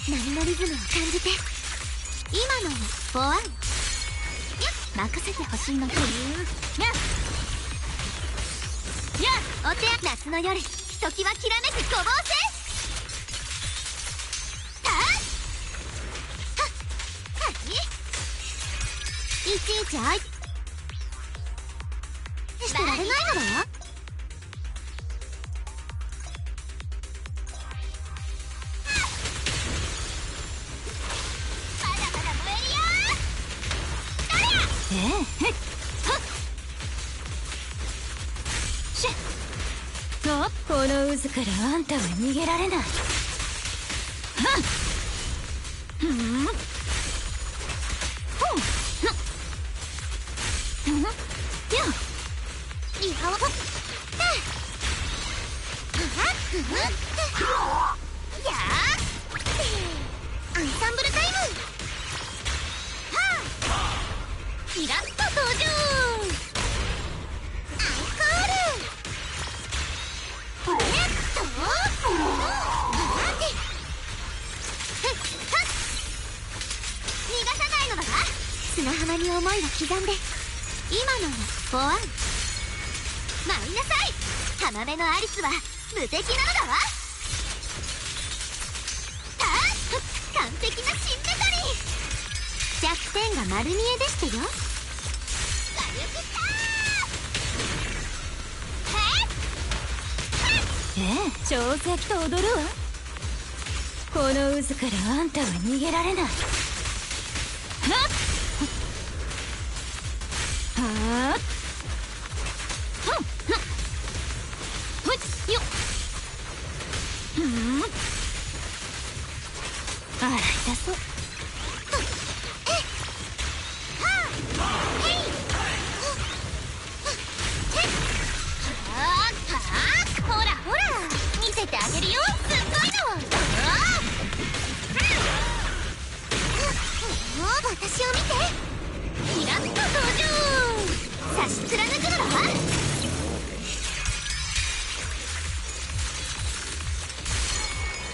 波のリズムを感じて。今のをフォワン任せてほしいの。お手夏の夜、ひときわきらめくごぼう星。いちいち相手してられないのだわ。まだまだ燃えるよ。この渦からあんたは逃げられない。リハをやアンサンブルタイム。キラッと登場。アンコール。逃がさないのだわ。砂浜に思いを刻んで。今のはフォワン舞いなさい。浜辺のアリスは無敵なのだわ。完璧なシンメトリー。弱点が丸見えでしてよ。火力潮石と踊るわ。この渦からあんたは逃げられない。あら痛そう。ほらほら見せてあげるよ。すっごいの。私を見て。キラッと登場。差し貫くのだわ。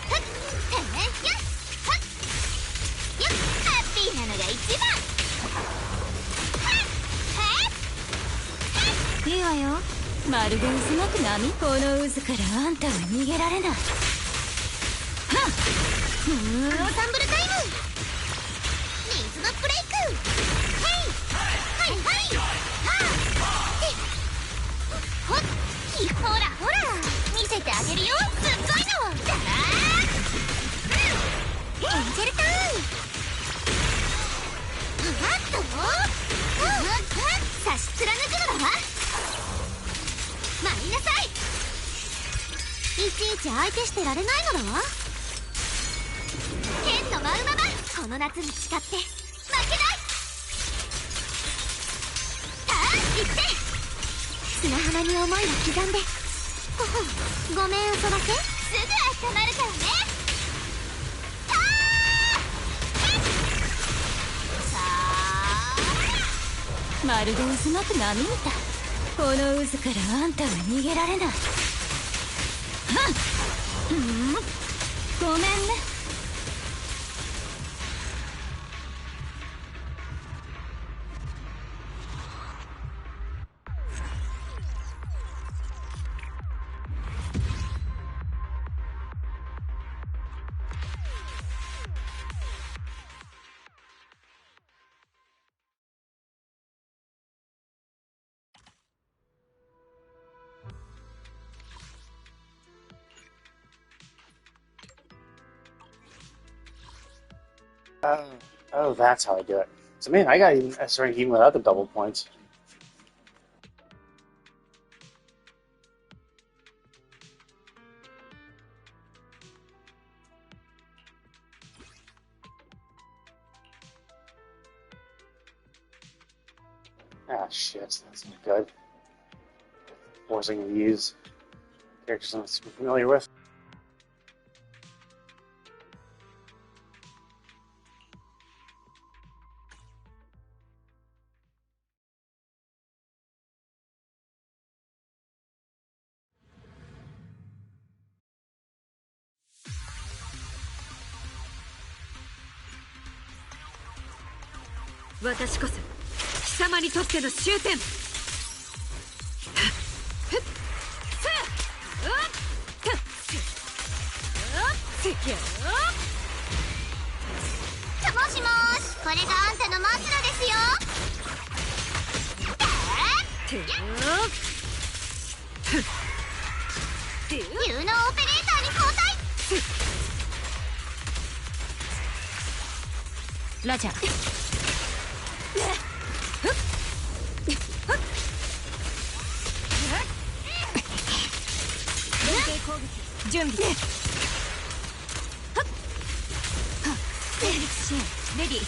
ハッピーなのが一番。いいわよ。まるで渦巻く波。この渦からあんたは逃げられない。アンサンブルタイム。水のブレイク。ほらほら見せてあげるよ。すっごいの。エンジェルターン。差し貫くのだわ。舞いなさい。いちいち相手してられないのだわ。剣の舞うままこの夏に誓って負けない。行って。砂浜に思いを刻んで。ごめん嘘だけ。すぐ温まるからね。まるで渦巻く波みたい。この渦からあんたは逃げられない。ごめんね。Oh, that's how I do it. So, man, I got even S rank even without the double points. Ah, shit, that's not good. Forcing to use characters I'm not super familiar with. 私こそ貴様にとっての終点。もしもーし、これがあんたの末路ですよ。有能オペレーターに交代。ラジャー。準備。戦術支援レディー。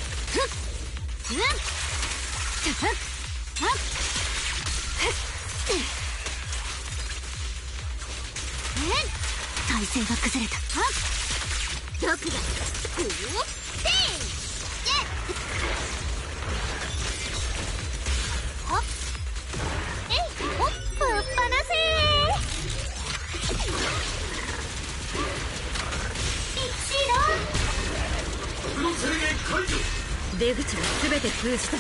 体勢が崩れた。毒がぶっ放せ。出口は全て封じた。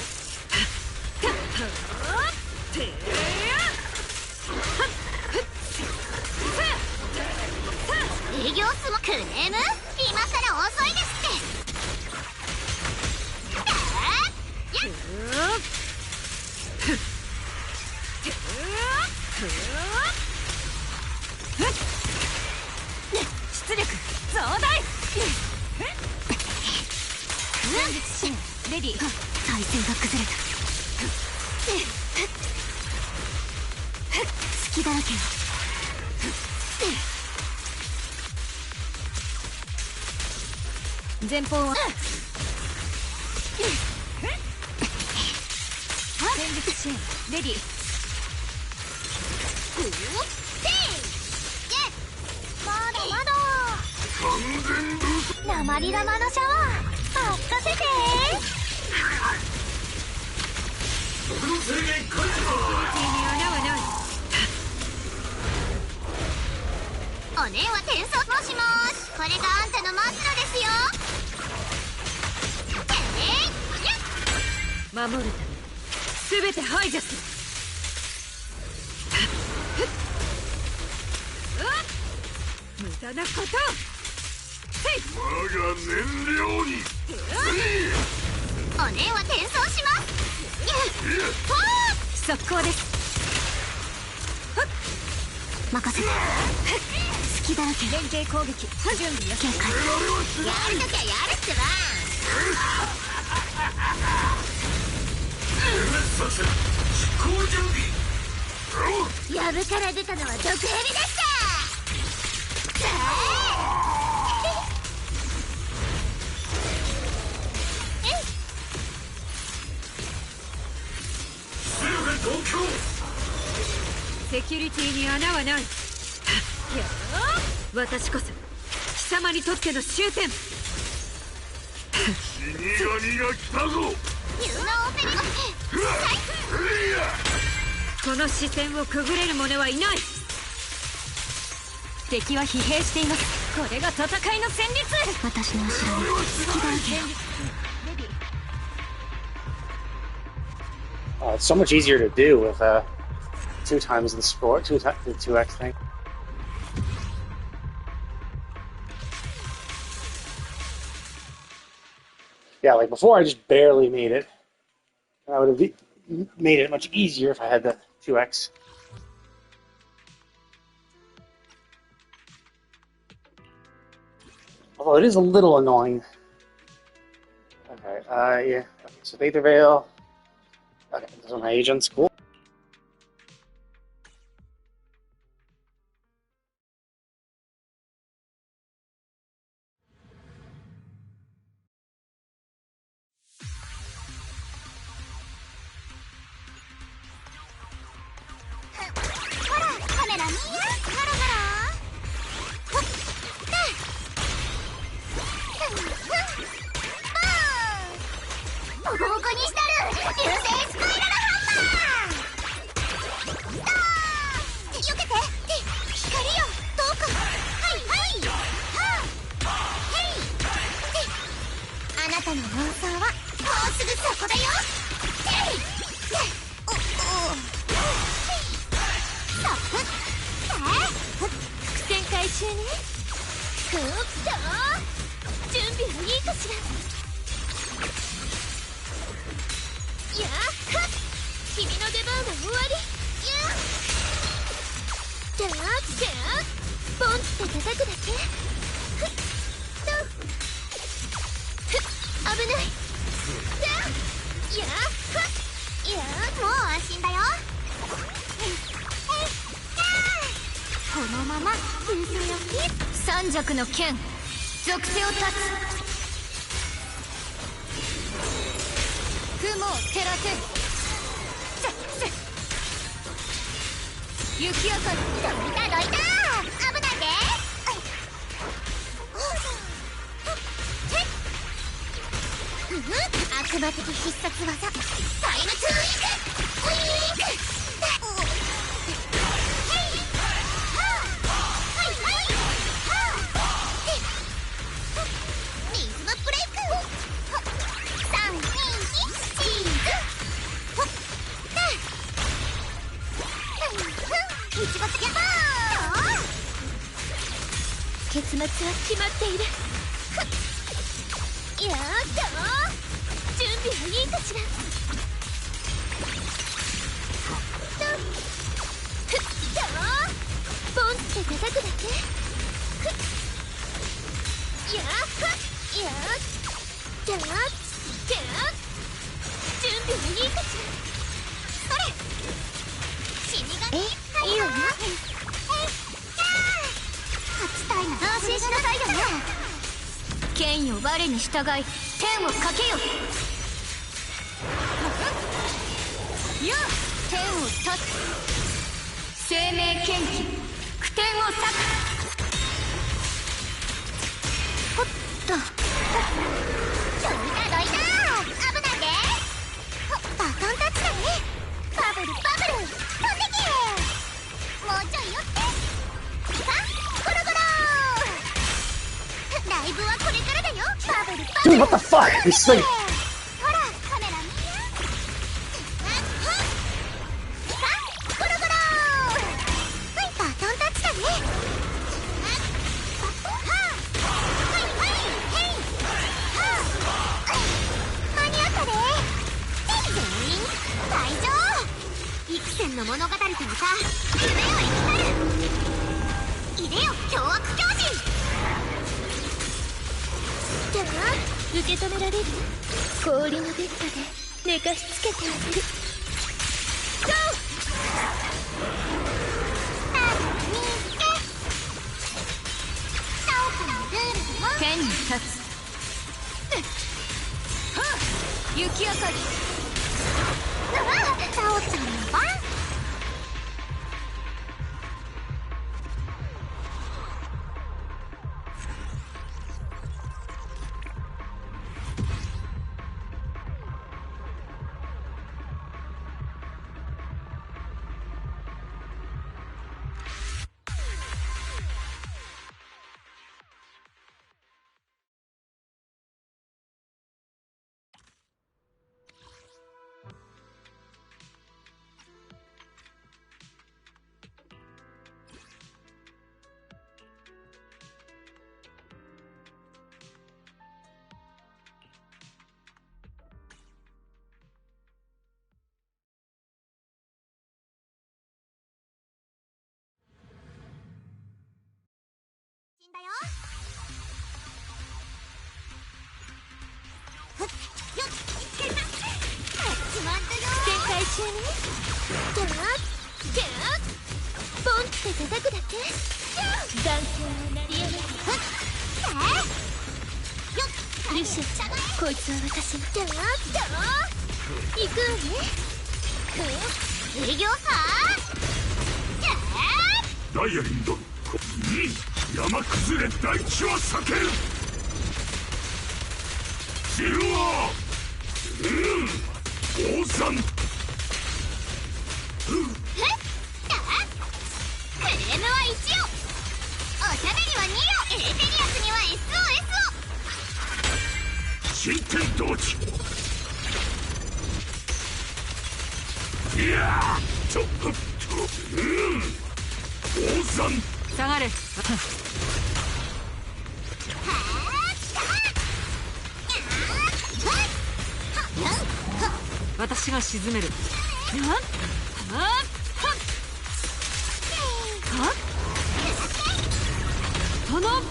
営業スモクレーム、今さら遅いですって出力増大。戦術支援レディー。体勢が崩れた。隙だらけよ。前方は戦術支援レディー。まだまだ鉛玉のシャワー任せて。おねえは転送。もしもーし、これがあんたの末路ですよ。守るため全て排除する。無駄なことを。我が燃料におねえは転送します。速攻です。任せて。隙だらけ。連携攻撃準備よ。警戒。やるときはやるってば。作戦実行準備。やぶから出たのは毒蛇でした。セキュリティに穴はない。私こそ貴様にとっての終点。死神が来たぞ。有能オペレーター。この視線をくぐれる者はいない。敵は疲弊しています。これが戦いの戦術。私の後ろに隙だらけよ。It's so much easier to do with 2 times the score, the 2x thing. Yeah, like before I just barely made it. I would have made it much easier if I had the 2x. Although it is a little annoying. Okay, yeah. Okay, so Aether Veil. Okay, this is my agent's cool. うすぐそこだよ。伏線回収ね。ふっと準備はいいかしら。やっはっ、君の出番は終わり。じゃあポンって叩くだけ。ふっとふっ、危ない。じゃあやっはっ、いやもう安心だよ。このまま優勢をキープ。三尺の剣属性を断つ。雲を照らせ。雪明かり。どいた危ないで。悪魔的必殺技タイムトゥーインク。リズムブレイク。3、2、1、チーズ。いちごつけた。結末は決まっている。やっと準備はいいかしら。ポンって叩くだけ。やっじゃあ準備はいいかしら。それ死神。いいわよ。勝ちたいな。安心しなさいよね。剣よ我に従い天をかけよ。や天を断つ。生命剣気苦天を裂く。ほっとどいた危ないで。バトンタッチだね。バブル飛んでけ。もうちょい寄ってさあゴロゴロ。ライブはこれからだよ。バブル Dude, what the fuck? This thing. ほらカメラ見や。さあゴロゴロ。はいバトンタッチだね。間に合ったね。全員退場。幾千の物語とまた夢を生きたる。いでよ凶悪狂人。じゃあ受け止められる。氷のベッドで寝かしつけてあげる。ゴー。剣に立つ。雪明かり。タオちゃんの番。だよ。ふっよっ始まったよ。展開中ね。じゃあポンって叩くだけ。男性の鳴りやまよっルシア、こいつは私が。じゃあ行くわね。営業さじゃあダイヤリン殿、山崩れ大地は避ける。ジルは王さん。クレームは1を、おしゃべりは2を、エレテリアスには SOS を。新天道地いやーちょっと王さん下がれ。私が沈める。殿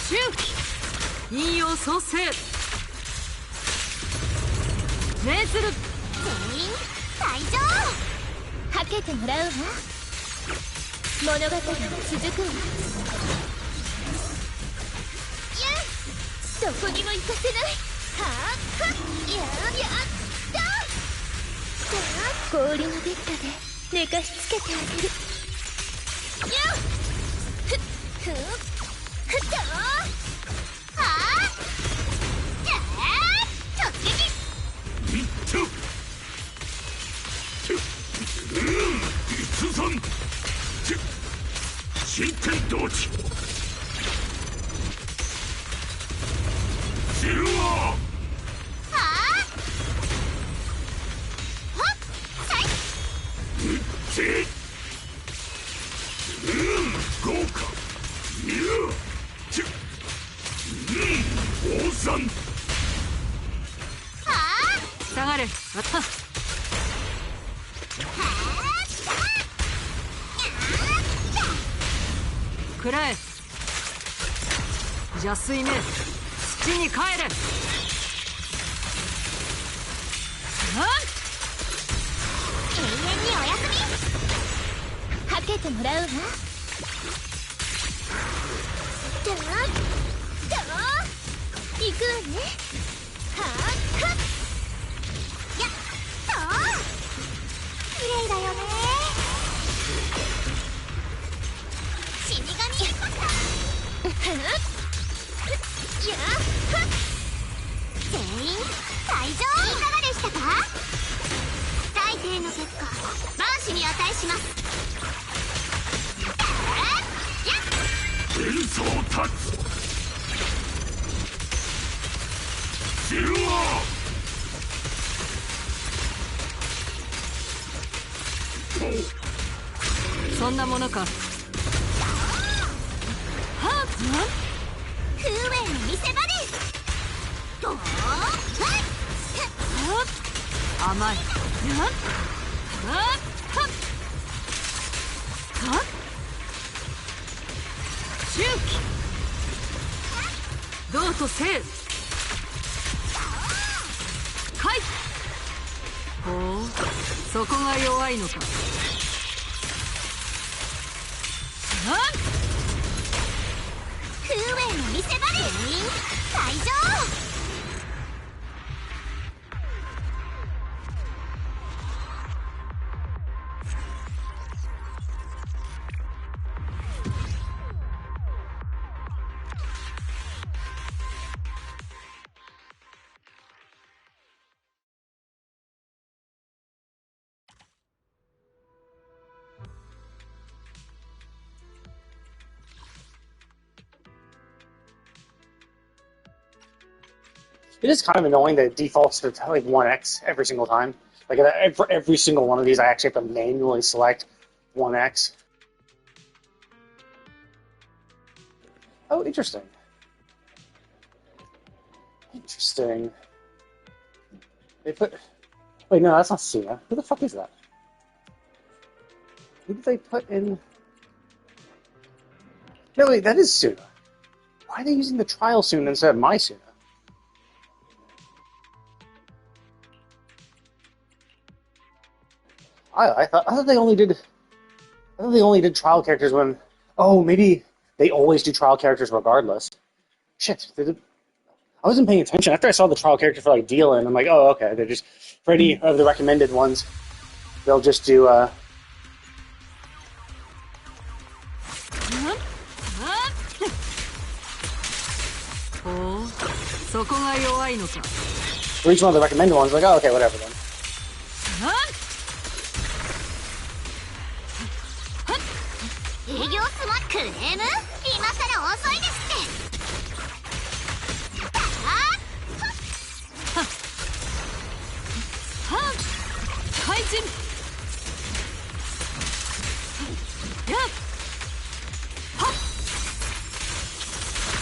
周期引用創生命ずる。全員退場。はけてもらうわ。物語は続くわ。どこにも行かせない。はあはっやったさあ氷のベッドで寝かしつけてあげる。ふっふっふっと突撃。いった逸山新天同地ジルワ豪華いや王さん下がれ。くらえ。邪水め土に帰れ。永遠におやすみ。はけてもらうわ。どう行くわね。はっはっやっ綺麗だよね。死神やっ全員退場。いかがでしたか。大抵の結果マーシに値します。連想立つジルワそんなものか。風雲の見せ場です。どう甘い。周期どうとせい。かい。ほうそこが弱いのか。風雲の見せ場です。退場。It is kind of annoying that it defaults to like 1x every single time. Like for every single one of these, I actually have to manually select 1x. Oh, interesting. Interesting. They put... Wait, no, that's not Suna. Who the fuck is that? Who did they put in... No, wait, that is Suna. Why are they using the trial Suna instead of my Suna? I thought they only did... I thought they only did trial characters when... Oh, maybe they always do trial characters regardless. Shit, I wasn't paying attention. After I saw the trial character for, like, Dealin, I'm like, oh, okay, they're just... For any of the recommended ones, they'll just do, For each one of the recommended ones, like, oh, okay, whatever then.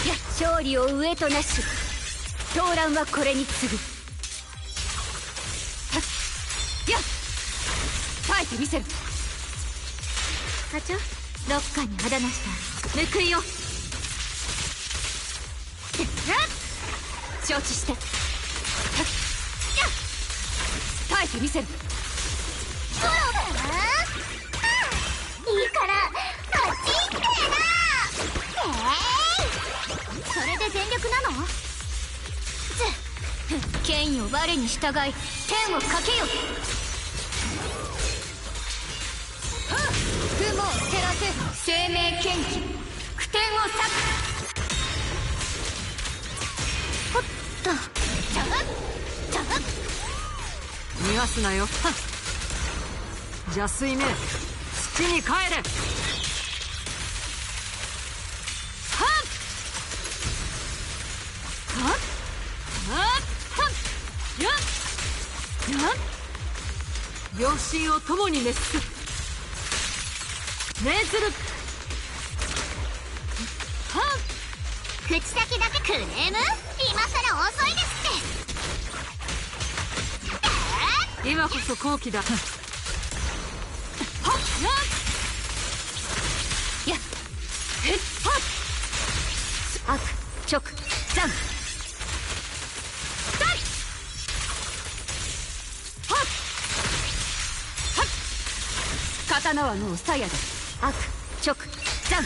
や勝利を上となし闘乱はこれに次ぐ。やっ耐えてみせる。課長、ロッカーにあだなした報いよ。承知して。耐えてみせる。いいからあっち行ってな。それで全力なの？権威を我に従い天をかけよ。雲を照らせ生命剣気苦天を裂く。ほっと。ちゃっちゃっ。逃がすなよ。邪水め土に帰れ。両親を共に滅す。命ずる。口先だけクレーム？今さら遅いですって。今こそ好機だ。やっ悪直残刀はのう鞘だ。悪直残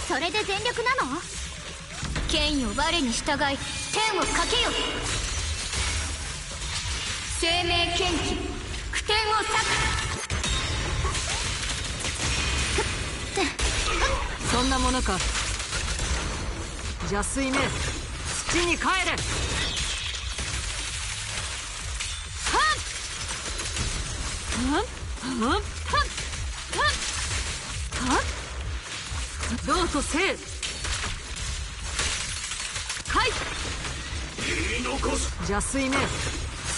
それで全力なの？権威を我に従い天をかけよ。生命剣気苦天を裂く。そんなものか。邪水め土に帰れ。どうとせい。かい言い残す。邪水め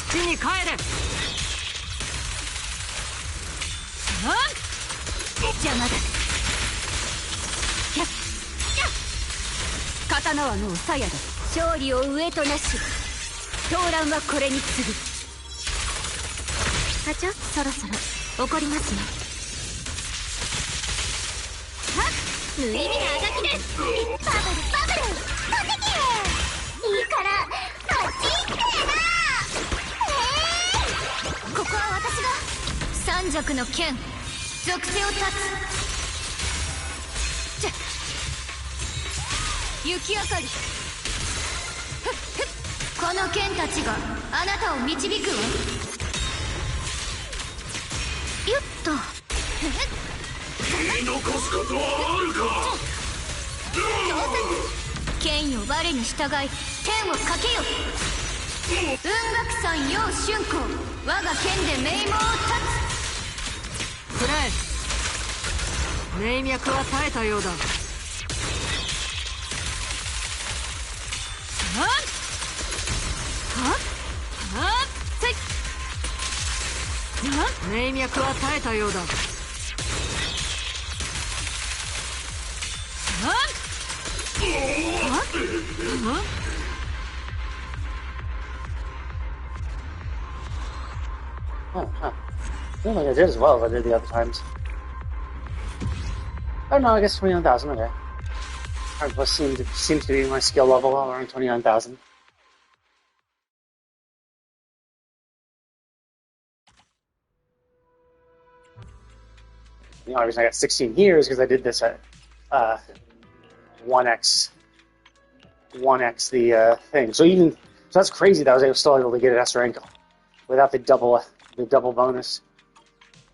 土に帰れ。邪魔だ。刀はのう鞘だ。勝利を上となし闘乱はこれに次ぐ。課長、そろそろ怒りますね。無意味なあがきです。バブルバブル飛んでけ。いいからあっち行ってな。ここは私が三尺の剣属性を断つ。雪明かり。この剣たちがあなたを導くわ。よっと。言い残すことはあるか。権威を我に従い天をかけよ。雲岳山陽春光我が剣で名門を断つ。くらえ。命脈は絶えたようだ。命脈は絶えたようだ。Oh, huh. I don't think I did as well as I did the other times. Oh no, I guess 29,000, okay. Hard plus seems to be my skill level around 29,000. The only reason I got 16 here is because I did this at 1x the thing. So that's crazy that I was still able to get an S rank without the double bonus.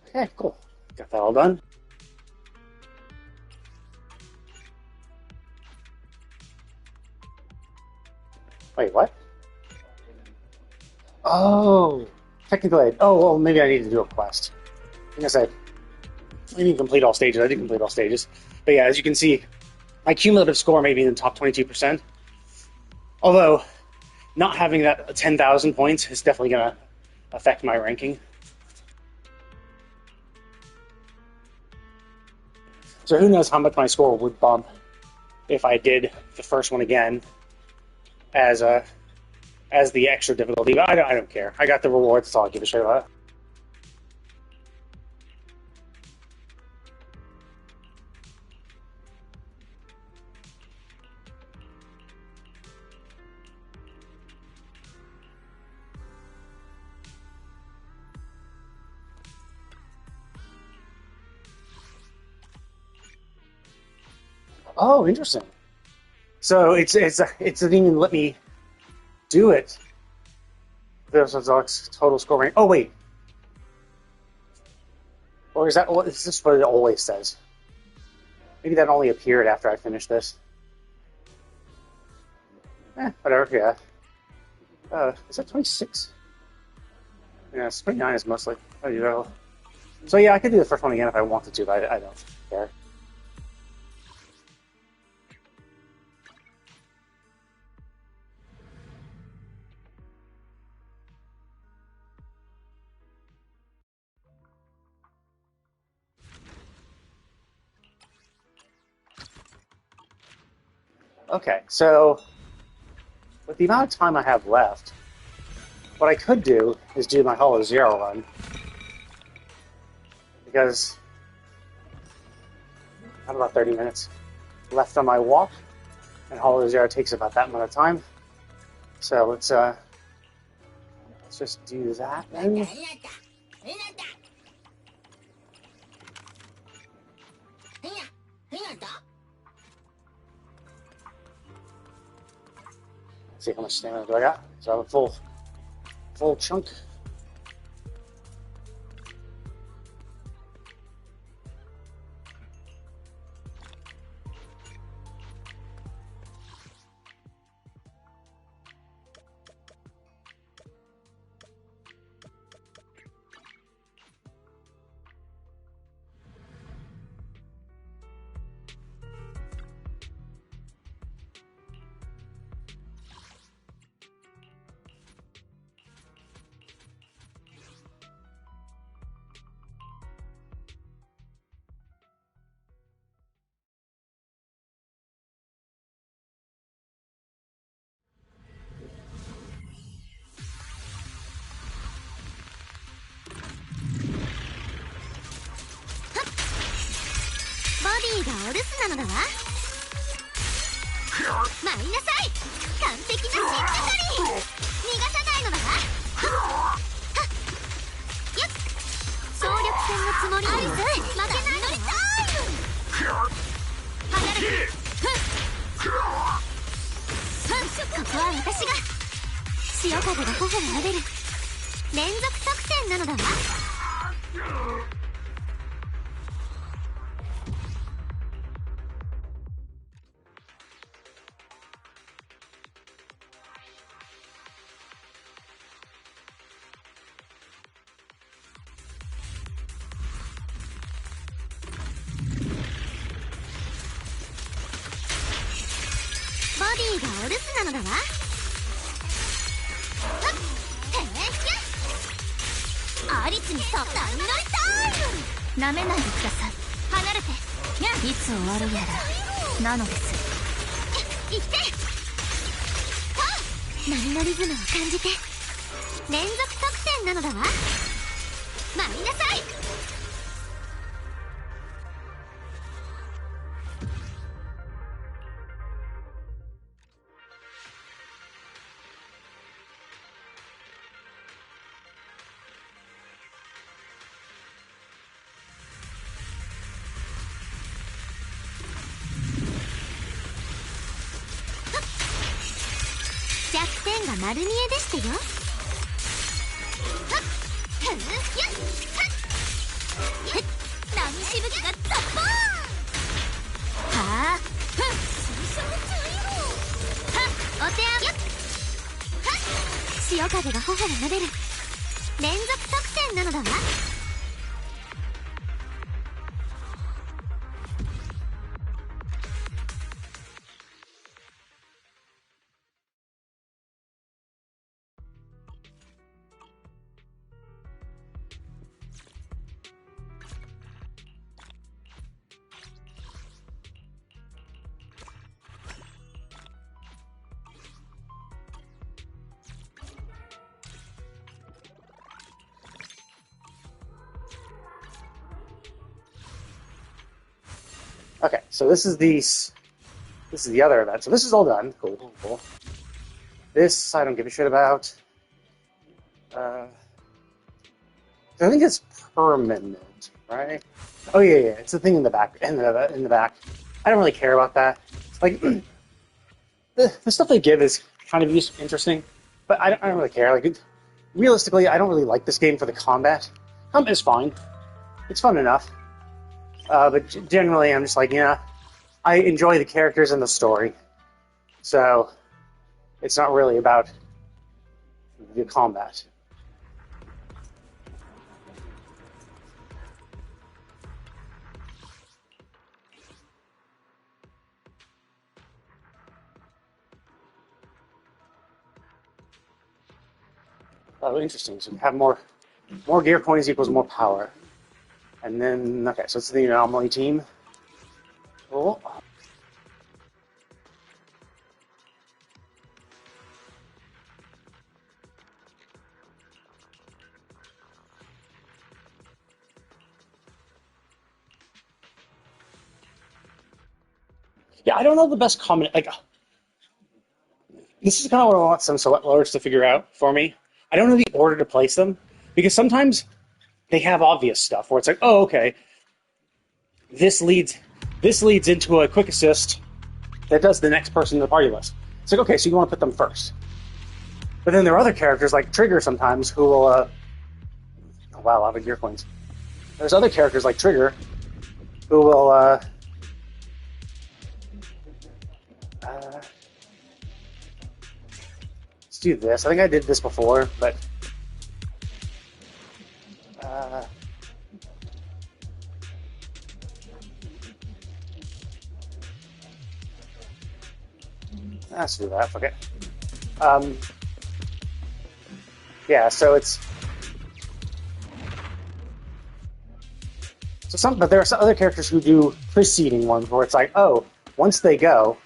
Okay, cool. Got that all done. Wait, what? Oh, technically, well, maybe I need to do a quest. I guess I didn't complete all stages. I did complete all stages. But yeah, as you can see, my cumulative score may be in the top 22%. Although, not having that 10,000 points is definitely going to affect my ranking. So who knows how much my score would bump if I did the first one again as the extra difficulty. But I don't care. I got the rewards. That's all I give a shit about. Oh, interesting. So it didn't even let me do it. There's a total score rank. Oh wait, or is that? Is this what it always says? Maybe that only appeared after I finished this. Whatever. Yeah. Is that 26? Yeah, 29 is mostly. Oh, you know. So yeah, I could do the first one again if I wanted to, but I don't care. Okay, so with the amount of time I have left, what I could do is do my Hollow Zero run. Because I have about 30 minutes left on my walk, and Hollow Zero takes about that amount of time. So let's just do that then. See how much stamina do I got? So I have a full chunk.ボディがお留守なのだわ。参りなさい、完璧な新語り。逃がさないのだわ。よっ、総力戦のつもり。アリス、負けないのりタイム。離れて。ここは私が。潮風が頬を撫でる連続得点なのだわ。ボディがお留守なのだわ。アリスにサタイム乗りタイム。なめないでください。離れて。いつ終わるやらなのです。行って。波のリズムを感じて。連続得点なのだわ。参りなさい。弱点が丸見えでしてよ。波しぶきがドッポーン。はあ、お手上げ。潮風が頬を撫でる連続得点なのだわ。Okay, so this is the other event. So this is all done. Cool, cool, cool. This I don't give a shit about. I think it's permanent, right? Oh yeah, yeah. It's the thing in the back. In the back. I don't really care about that. Like the stuff they give is kind of interesting, but I don't really care. Like realistically, I don't really like this game for the combat. Combat is fine. It's fun enough. But generally, I'm just like, yeah, I enjoy the characters and the story. So it's not really about the combat. Oh, interesting. So we have more gear coins equals more power. And then, okay, so it's the anomaly team. Cool. Yeah, I don't know the best comment. Like, this is kind of what I want some select lords to figure out for me. I don't know the order to place them because sometimes they have obvious stuff where it's like, oh, okay, this leads into a quick assist that does the next person in the party list. It's like, okay, so you want to put them first. But then there are other characters like Trigger sometimes who will. Oh wow, I have gear coins. There's other characters like Trigger who will. Let's do this. I think I did this before, but. Let's do that. Fuck it. Yeah, so it's but there are some other characters who do preceding ones where it's like, oh, once they go.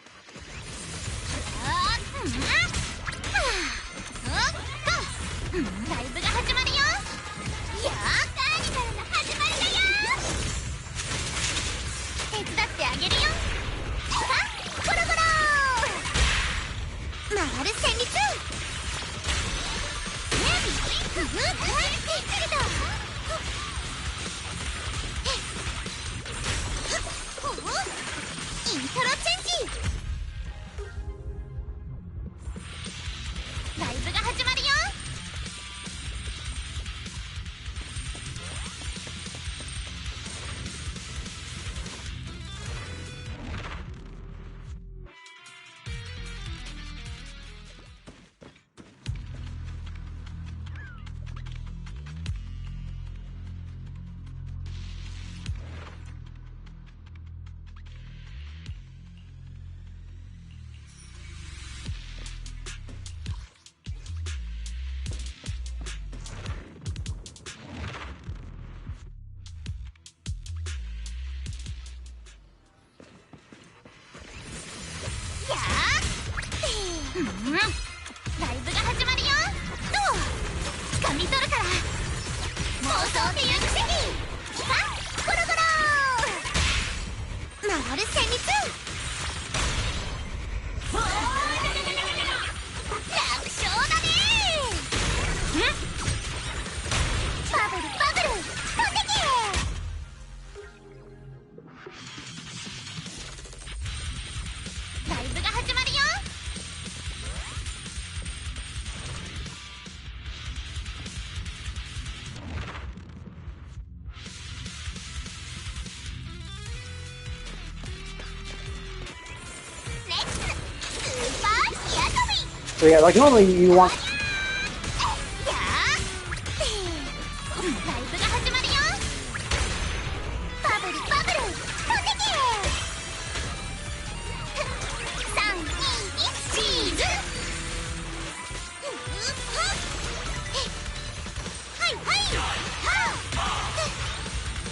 So yeah, like normally you want.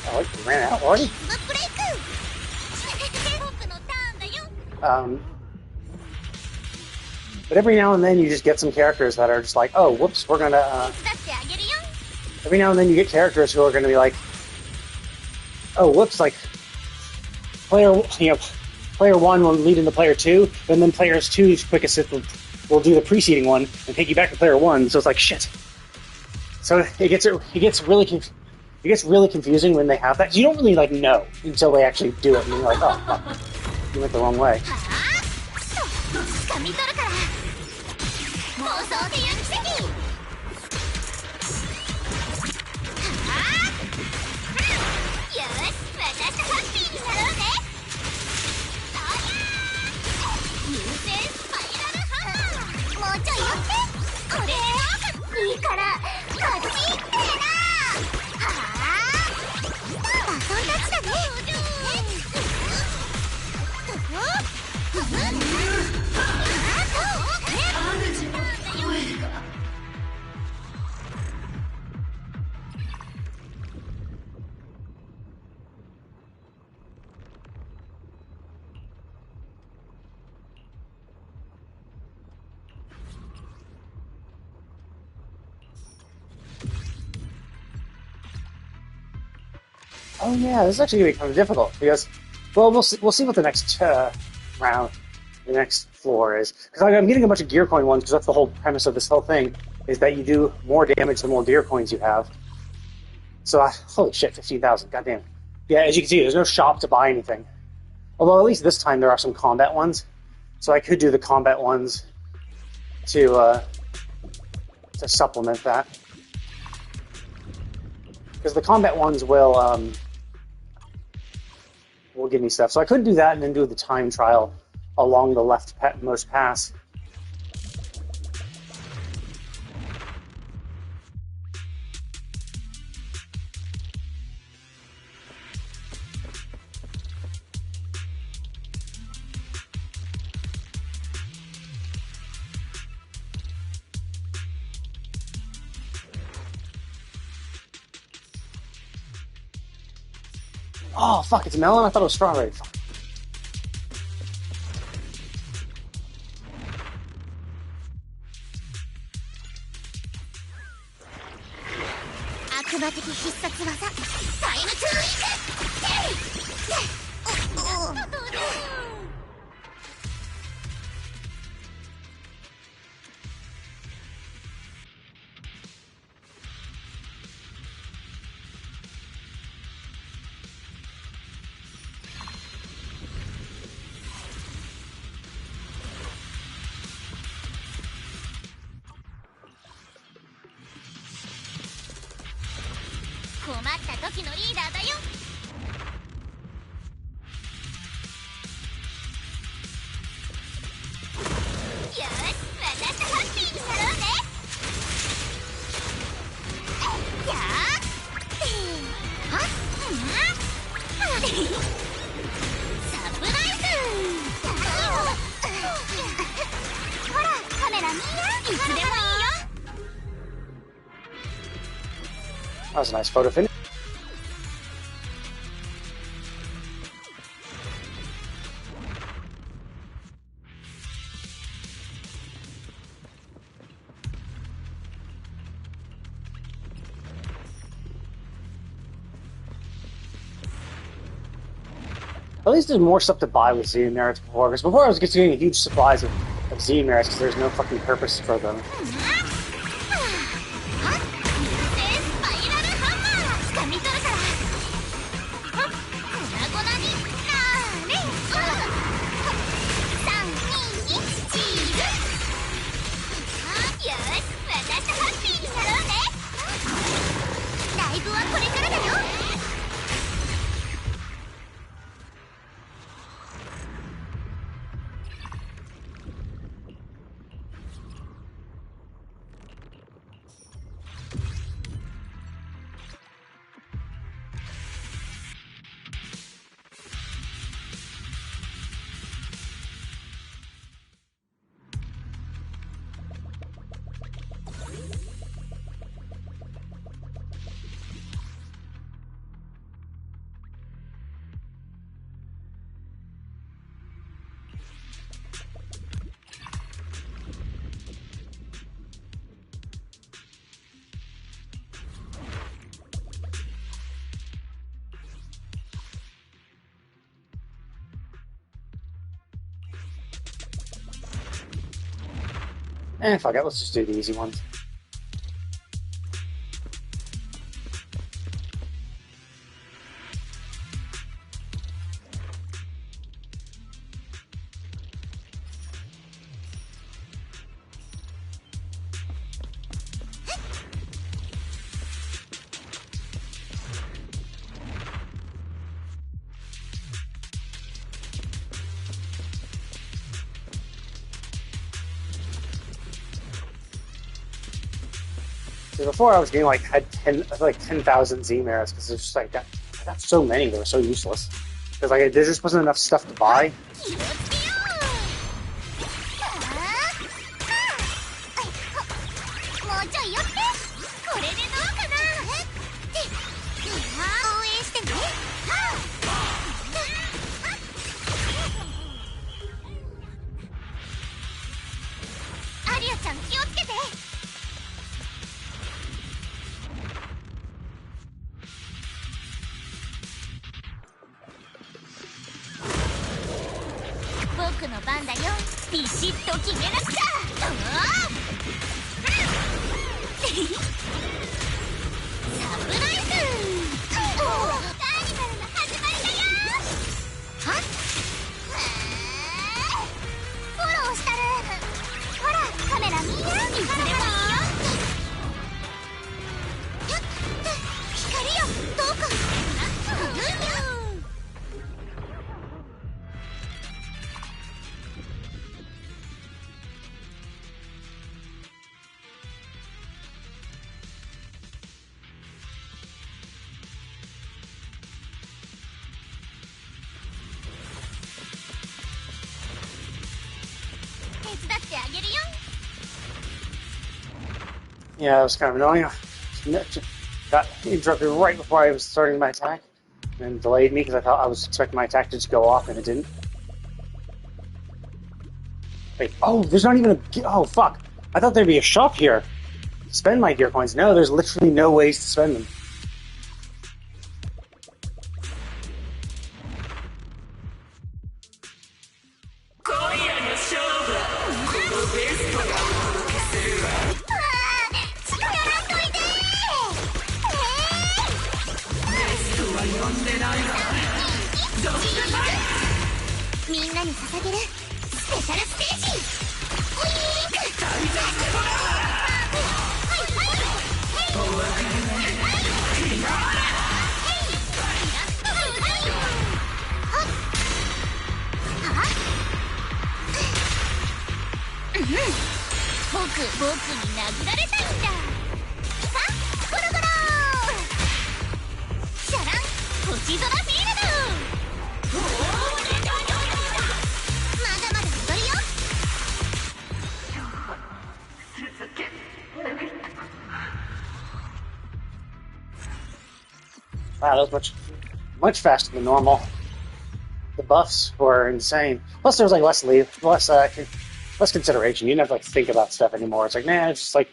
Oh, it ran out already? But every now and then you just get some characters that are just like, oh, whoops, we're gonna. Every now and then you get characters who are gonna be like, oh, whoops, like, player one will lead into player two, and then players two's quick assist will do the preceding one and take you back to player one. So it's like shit. So it gets really confusing when they have that. You don't really like know until they actually do it, and you're like, oh, fuck, you went the wrong way. 掴み取るから妄想っていう奇跡よし、私とハッピーになろうぜ優勢スパイラルハンマーもうちょい寄ってこれいいからこっち行ってなはあバトンタッチだねOh yeah, this is actually gonna be kind of difficult because, well, we'll see what the next round, the next floor is. Because I'm getting a bunch of gear coin ones because that's the whole premise of this whole thing is that you do more damage the more gear coins you have. So holy shit, 15,000, goddamn. Yeah, as you can see, there's no shop to buy anything. Although at least this time there are some combat ones, so I could do the combat ones to supplement that. Because the combat ones will give me stuff. So I could do that and then do the time trial along the leftmost pass. Oh, fuck, it's melon? I thought it was strawberry. Fuck. That was a nice photo finish. At least there's more stuff to buy with Xeno merits before, because before I was getting huge supplies of Xeno merits because there's no fucking purpose for them. Fuck it, let's just do the easy ones. So before I was getting had 10,000 Z-Mares because there's just I got so many that were so useless because there just wasn't enough stuff to buy. 気をつけよう。もうちょい寄って。これでどうかな。応援してね。アリアちゃん気をつけて。僕の番だよ。ビシッと決めなくちゃ。サプライズ。カーニバルの始まりだよ。はっ。フォローしたる。ほらカメラ見や。いつでもいいよ。光よどうか。手伝ってあげるよ。 Yeah, it was kind of annoying. Got interrupted right before I was starting my attack, and delayed me because I thought I was expecting my attack to just go off, and it didn't. Wait, oh, there's not even a... Oh, fuck. I thought there'd be a shop here. Spend my gear coins. No, there's literally no ways to spend them.みんなに捧げるスペシャルステージ。ウィーク。僕に殴られたいんだ。さあゴロゴロシャラン星空フィールド。まだまだ踊るよ。 Wow, that was much faster than normal. The buffs were insane. Plus, there was less consideration. You didn't have to think about stuff anymore. It's nah, it's just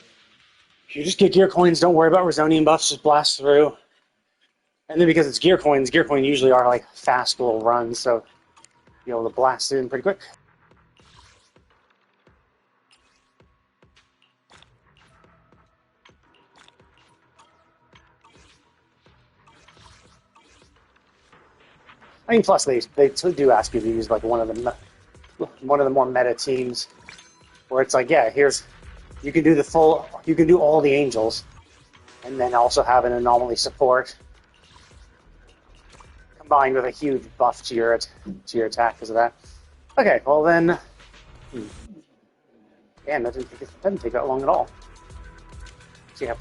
you just get gear coins. Don't worry about Resonian buffs. Just blast through. And then because it's gear coins usually are fast little runs, so you're able to blast in pretty quick. I mean, plus they do ask you to use one of the more meta teams, where it's yeah, you can do all the angels, and then also have an anomaly support combined with a huge buff to your attack because of that. Okay, well then, damn, that didn't take that long at all. So I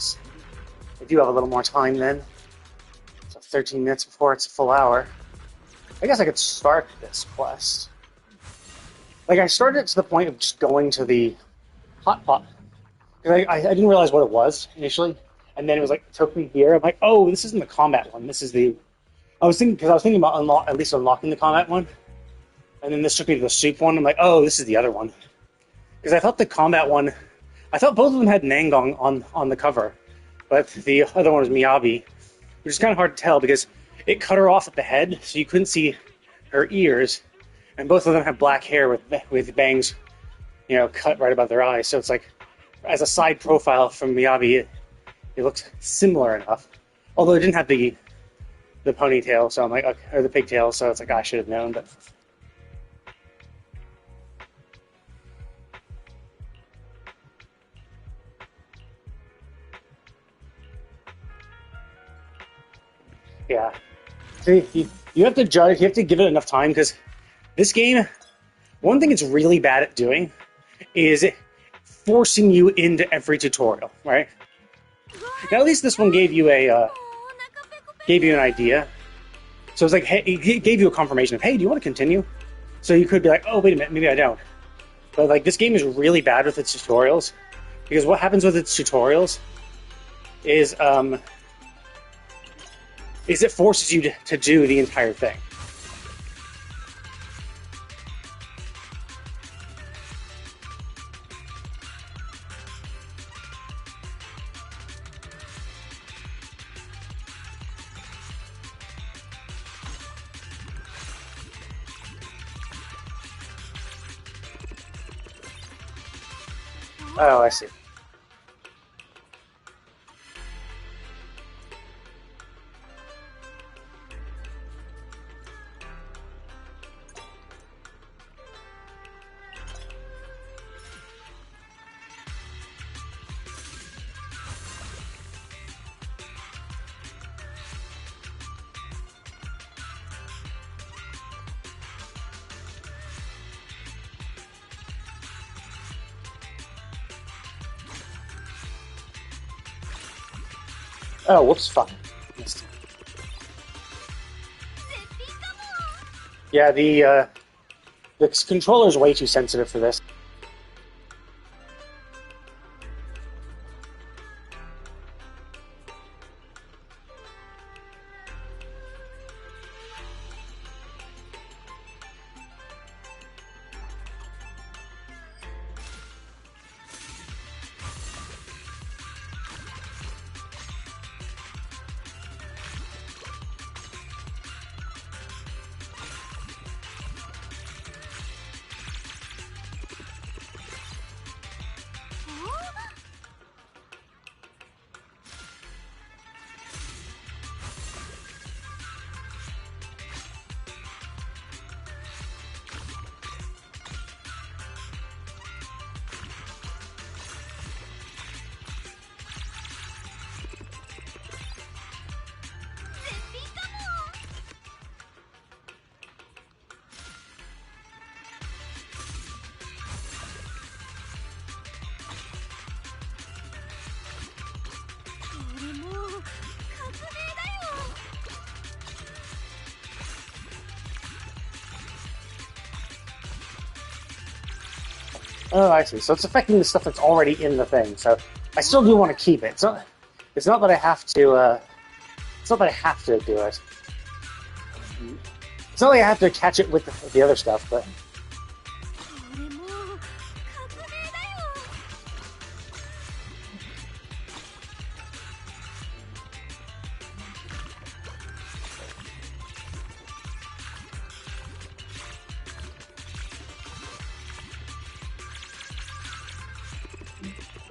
do have a little more time then. So 13 minutes before it's a full hour. I guess I could start this quest. I started it to the point of just going to the hot pot. Because I didn't realize what it was initially. And then it was it took me here. I'm like, oh, this isn't the combat one. This is the... I was thinking about at least unlocking the combat one. And then this took me to the soup one. I'm like, oh, this is the other one. Because I thought the combat one... I thought both of them had Nangong on the cover. But the other one was Miyabi. Which is kind of hard to tell because it cut her off at the head, so you couldn't see her ears, and both of them have black hair with bangs, cut right above their eyes. So it's as a side profile from Miyabi, it looked similar enough. Although it didn't have the ponytail, so I'm like, okay, or the pigtail, so it's like I should have known, but. Yeah. See, you have to judge, you have to give it enough time, because this game, one thing it's really bad at doing is forcing you into every tutorial, right? Now, at least this one gave you an idea. So it's like, hey, it gave you a confirmation of, hey, do you want to continue? So you could be like, oh, wait a minute, maybe I don't. But like, this game is really bad with its tutorials, because what happens with its tutorials is it forces you to do the entire thing. Oh, I see. Oh, whoops, fuck. Missed. Yeah, the controller's way too sensitive for this. Oh, I see. So it's affecting the stuff that's already in the thing. So I still do want to keep it. It's not that I have to. It's not that I have to do it. It's not like I have to catch it with the other stuff, but.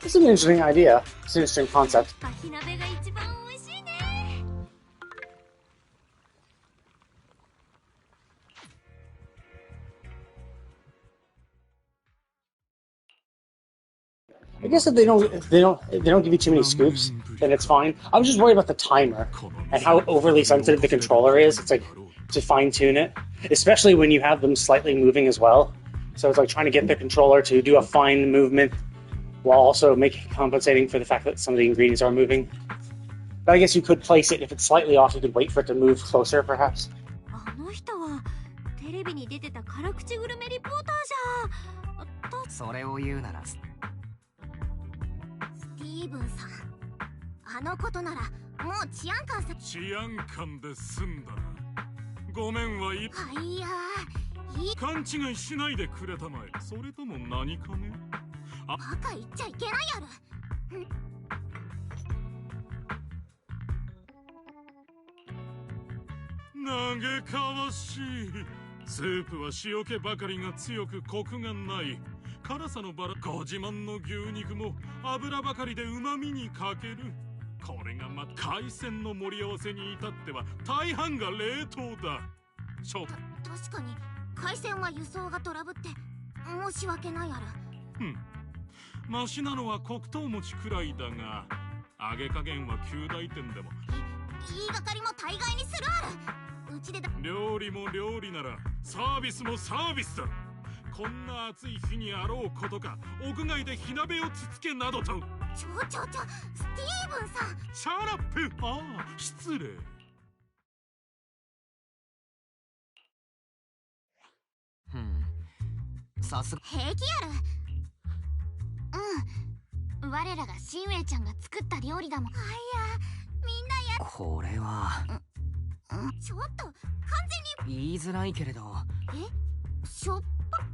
It's an interesting idea. It's an interesting concept. I guess if they don't give you too many scoops, then it's fine. I was just worried about the timer and how overly sensitive the controller is. It's like to fine tune it, especially when you have them slightly moving as well. So it's like trying to get the controller to do a fine movement while also compensating for the fact that some of the ingredients are moving. But I guess you could place it, if it's slightly off, you could wait for it to move closer, perhaps. あの人はテレビに出てた辛口グルメリポーターじゃ。それを言うならスティーブンさん、あのことならもう治安官さん。治安官で済んだな。ごめんはいはいや勘違いしないでくれたまえ。それとも何かね。バカ言っちゃいけないやろ。嘆かわしい。スープは塩気ばかりが強くコクがない。辛さのバラ、ご自慢の牛肉も油ばかりで旨味に欠ける。これが海鮮の盛り合わせに至っては大半が冷凍だ。確かに海鮮は輸送がトラブって申し訳ないある。マシなのは黒糖餅くらいだが、揚げ加減は旧大店でも。言いがかりも大概にするある。うちで料理も料理ならサービスもサービスだ。こんな暑い日にあろうことか、屋外で火鍋をつつけなどと。ちょスティーブンさん。シャラップ。ああ、失礼。さすが。平気やる。我らがシンウェイちゃんが作った料理だもん。いや、みんなこれはちょっと完全に言いづらいけれど。しょっぱ。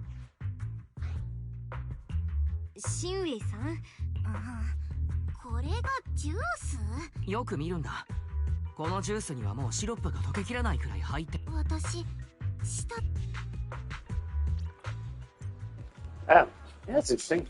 シンウェイさん、これがジュース？よく見るんだ。このジュースにはもうシロップが溶けきらないくらい入って。私下。Oh, yeah, that's interesting.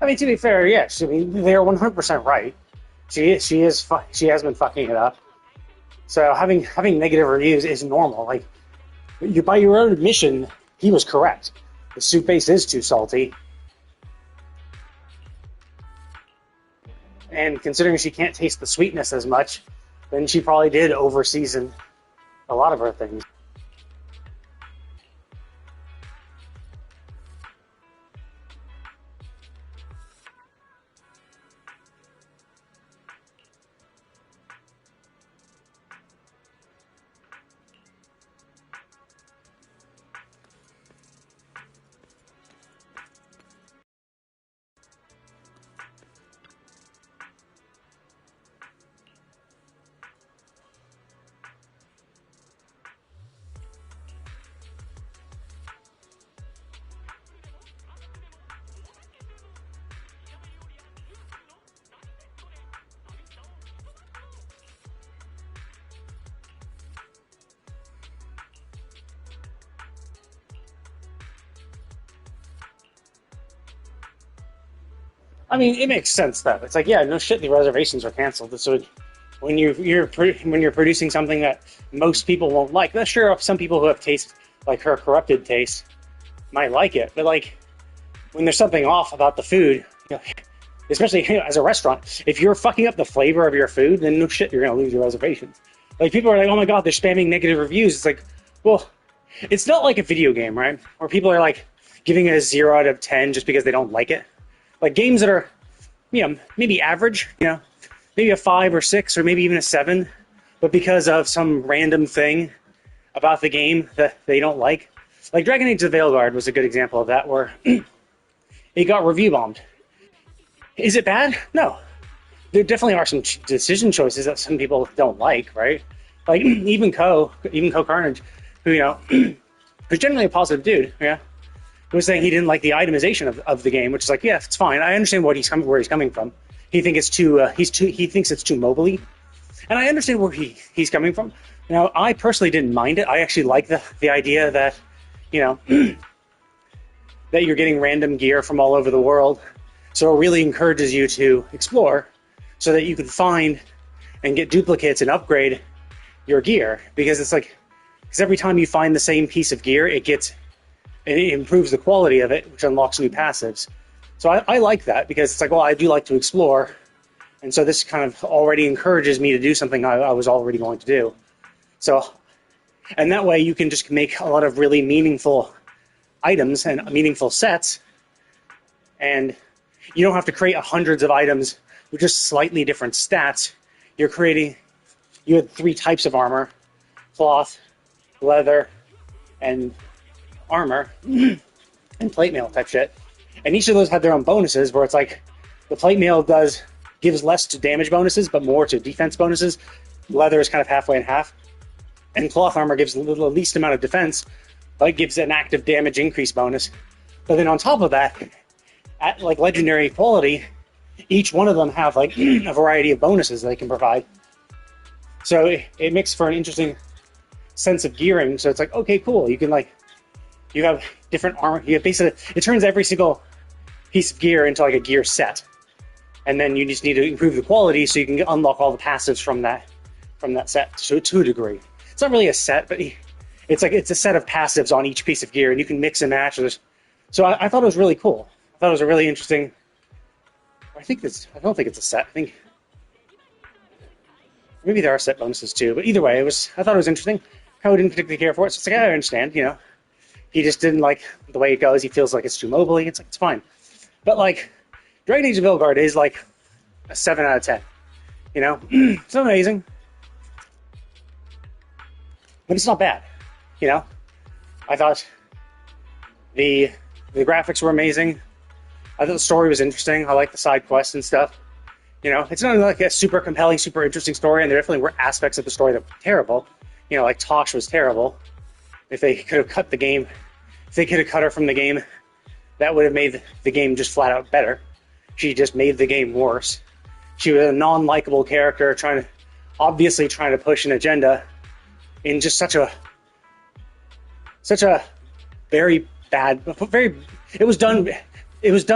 I mean, to be fair, yes. I mean, they're 100% right. She has been fucking it up. So having negative reviews is normal. Like, by your own admission, he was correct. The soup base is too salty. And considering she can't taste the sweetness as much, then she probably did over-season a lot of her things. I mean, it makes sense though. It's like, yeah, no shit, the reservations are canceled. So when you're producing something that most people won't like, that's sure some people who have taste like her corrupted taste might like it, but like when there's something off about the food, you know, especially as a restaurant, if you're fucking up the flavor of your food, then no shit, you're gonna lose your reservations. Like people are like, oh my god, they're spamming negative reviews. It's like, well, it's not like a video game, right? Where people are like giving it a 0 out of 10 just because they don't like it. Like games that are, you know, maybe average, you know, maybe a 5 or 6 or maybe even a 7, but because of some random thing about the game that they don't like. Like Dragon Age the Veilguard was a good example of that, where it got review bombed. Is it bad? No. There definitely are some decision choices that some people don't like, right? Like even Ko Carnage, who, you know, who's generally a positive dude, yeah, was saying he didn't like the itemization of the game, which is like, yeah, it's fine. I understand where he's coming from. He thinks it's too mobile-y, and I understand where he's coming from. Now, I personally didn't mind it. I actually like the idea that, you know, that you're getting random gear from all over the world. So it really encourages you to explore, so that you can find and get duplicates and upgrade your gear. Because it's like, because every time you find the same piece of gear, it improves the quality of it, which unlocks new passives. So I like that, because it's like, well, I do like to explore, and so this kind of already encourages me to do something I was already going to do. So, and that way you can just make a lot of really meaningful items and meaningful sets, and you don't have to create hundreds of items with just slightly different stats. You had 3 types of armor: cloth, leather, and armor and plate mail type shit. And each of those had their own bonuses where it's like the plate mail gives less to damage bonuses but more to defense bonuses. Leather is kind of halfway and half. And cloth armor gives the least amount of defense, but it gives an active damage increase bonus. But then on top of that, at like legendary quality, each one of them have like a variety of bonuses they can provide. So it makes for an interesting sense of gearing. So it's like, okay, cool. You can you have different armor. You have basically, it turns every single piece of gear into like a gear set. And then you just need to improve the quality so you can unlock all the passives from that set. So to a degree, it's not really a set, but it's a set of passives on each piece of gear, and you can mix and match. So I thought it was really cool. I thought it was a really interesting. I don't think it's a set. I think maybe there are set bonuses too. But either way, I thought it was interesting. How didn't particularly care for it. So it's like, I understand, He just didn't like the way it goes. He feels like it's too mobily. It's like, it's fine. But like, Dragon Age of Veilguard is like a 7 out of 10. It's not amazing, but it's not bad. I thought the graphics were amazing. I thought the story was interesting. I like the side quests and stuff. It's not like a super compelling, super interesting story, and there definitely were aspects of the story that were terrible. Like Tosh was terrible. If they could have cut her from the game, that would have made the game just flat out better. She just made the game worse. She was a non-likable character obviously trying to push an agenda in just such a very bad, it was done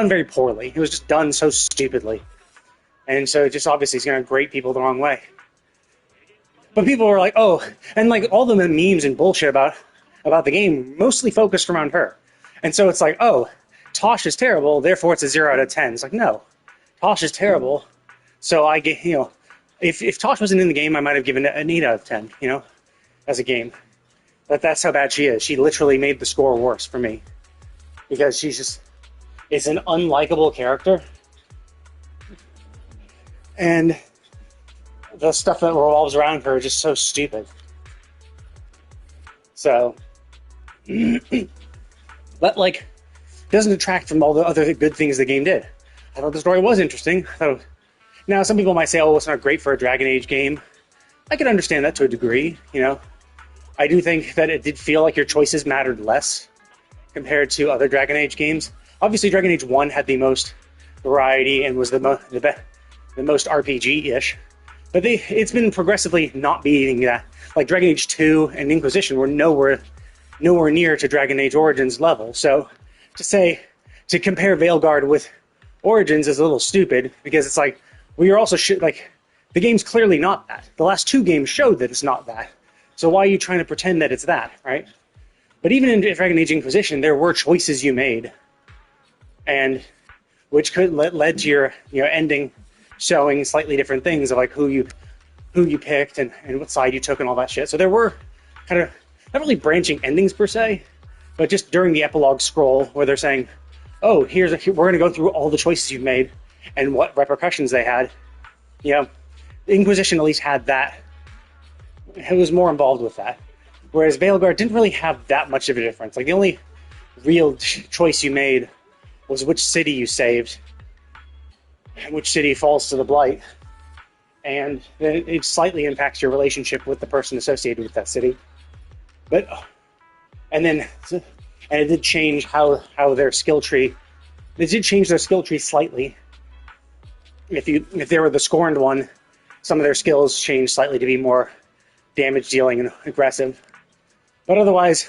very poorly. It was just done so stupidly. And so just obviously it's going to grate people the wrong way. But people were like, oh, and like all the memes and bullshit about the game mostly focused around her. And so it's like, oh, Tosh is terrible, therefore it's a 0 out of 10. It's like, no, Tosh is terrible. So I get, if Tosh wasn't in the game, I might have given it an 8 out of 10, as a game. But that's how bad she is. She literally made the score worse for me. Because it's an unlikable character. And the stuff that revolves around her is just so stupid. So, but like, doesn't detract from all the other good things the game did. I thought the story was interesting. Now, some people might say, oh, it's not great for a Dragon Age game. I can understand that to a degree, I do think that it did feel like your choices mattered less compared to other Dragon Age games. Obviously, Dragon Age 1 had the most variety and was the most RPG-ish. But it's been progressively not beating that. Like Dragon Age 2 and Inquisition were nowhere near to Dragon Age Origins level. So to compare Veilguard with Origins is a little stupid, because it's like, we are also the game's clearly not that. The last 2 games showed that it's not that. So why are you trying to pretend that it's that, right? But even in Dragon Age Inquisition, there were choices you made, and which could led to your ending showing slightly different things of like who you picked and what side you took and all that shit. So there were kind of not really branching endings per se, but just during the epilogue scroll where they're saying, oh, we're going to go through all the choices you've made and what repercussions they had. Inquisition at least had that. It was more involved with that. Whereas Veilguard didn't really have that much of a difference. Like, the only real choice you made was which city you saved, and which city falls to the Blight. And it slightly impacts your relationship with the person associated with that city. And it did change how their skill tree. It did change their skill tree slightly. If they were the scorned one, some of their skills changed slightly to be more damage dealing and aggressive. But otherwise,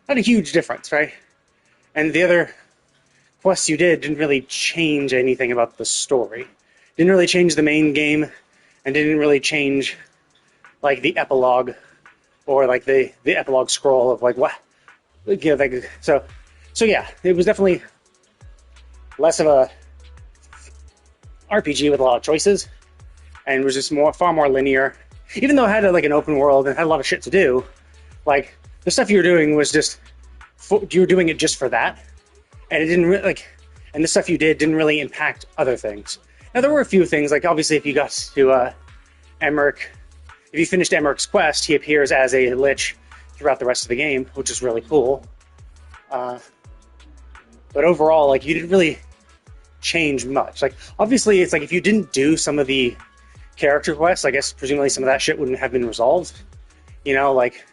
not a huge difference, right? And the other quests you didn't really change anything about the story. Didn't really change the main game, and didn't really change like the epilogue or like the epilogue scroll of like what, so yeah, it was definitely less of a RPG with a lot of choices, and was just far more linear. Even though it had like an open world and had a lot of shit to do, like the stuff you were doing was just you were doing it just for that, and it didn't really and the stuff you did didn't really impact other things. Now there were a few things, like obviously if you got to Emmerich, if you finished Emmerich's quest, he appears as a lich throughout the rest of the game, which is really cool. But overall, like, you didn't really change much. Like, obviously, it's like if you didn't do some of the character quests, I guess presumably some of that shit wouldn't have been resolved. You know, like,